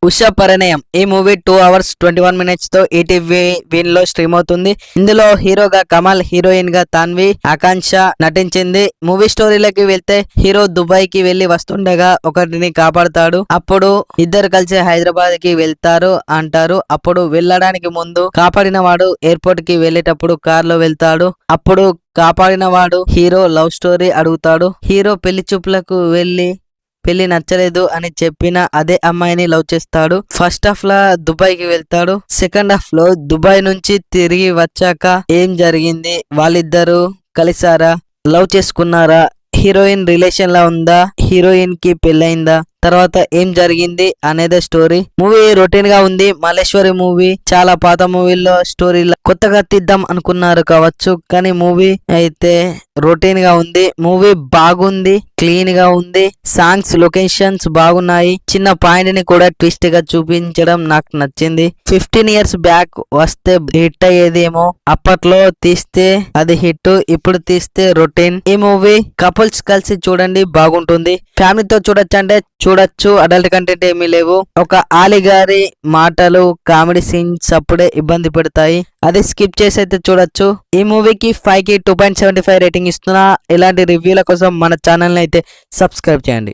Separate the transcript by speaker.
Speaker 1: ఉషా పరిణయం ఈ movie 2 hours 21 minutes తో ETV win లో స్ట్రీమ్ అవుతుంది. ఇందులో హీరోగా కమల్, హీరోయిన్ గా తాన్వి, ఆకాంక్ష నటించింది. మూవీ స్టోరీలోకి వెళ్తే హీరో దుబాయ్ కి వెళ్లి వస్తుండగా ఒకటిని కాపాడుతాడు. అప్పుడు ఇద్దరు కలిసి హైదరాబాద్ కి వెళ్తారు అంటారు. అప్పుడు వెళ్ళడానికి ముందు కాపాడిన వాడు ఎయిర్పోర్ట్ కి వెళ్లేటప్పుడు కార్ లో వెళ్తాడు. అప్పుడు కాపాడిన వాడు హీరో లవ్ స్టోరీ అడుగుతాడు. హీరో పెళ్లి చూపులకు వెళ్లి పెళ్లి నచ్చలేదు అని చెప్పిన అదే అమ్మాయిని లవ్ చేస్తాడు. ఫస్ట్ హాఫ్ లా దుబాయ్ కి వెళ్తాడు. సెకండ్ హాఫ్ లో దుబాయ్ నుంచి తిరిగి వచ్చాక ఏం జరిగింది, వాళ్ళిద్దరూ కలిసారా, లవ్ చేసుకున్నారా, హీరోయిన్ రిలేషన్ లా ఉందా, హీరోయిన్ కి పెళ్ళైందా, తర్వాత ఏం జరిగింది అనేది స్టోరీ. మూవీ రొటీన్ గా ఉంది. మల్లేశ్వరి మూవీ చాలా పాత మూవీల్లో స్టోరీ కొత్తగా తీద్దాం అనుకున్నారు కావచ్చు, కానీ మూవీ అయితే రొటీన్ గా ఉంది. మూవీ బాగుంది, క్లీన్ గా ఉంది. సాంగ్స్, లొకేషన్స్ బాగున్నాయి. చిన్న పాయింట్ ని కూడా ట్విస్ట్ గా చూపించడం నాకు నచ్చింది. 15 years బ్యాక్ వస్తే హిట్ అయ్యేదేమో, అప్పట్లో తీస్తే అది హిట్, ఇప్పుడు తీస్తే రొటీన్. ఈ మూవీ కపుల్స్ కలిసి చూడండి, బాగుంటుంది. ఫ్యామిలీతో చూడొచ్చు అంటే చూడొచ్చు, అడల్ట్ కంటెంట్ ఏమీ లేవు. ఒక ఆలిగారి మాటలు, కామెడీ సీన్స్ అప్పుడే ఇబ్బంది పెడతాయి, అది స్కిప్ చేసి అయితే చూడొచ్చు. ఈ మూవీకి 5 కి 2.75 రేటింగ్ ఇస్తున్నా. ఇలాంటి రివ్యూల కోసం మన ఛానల్ ని అయితే సబ్స్క్రైబ్ చేయండి.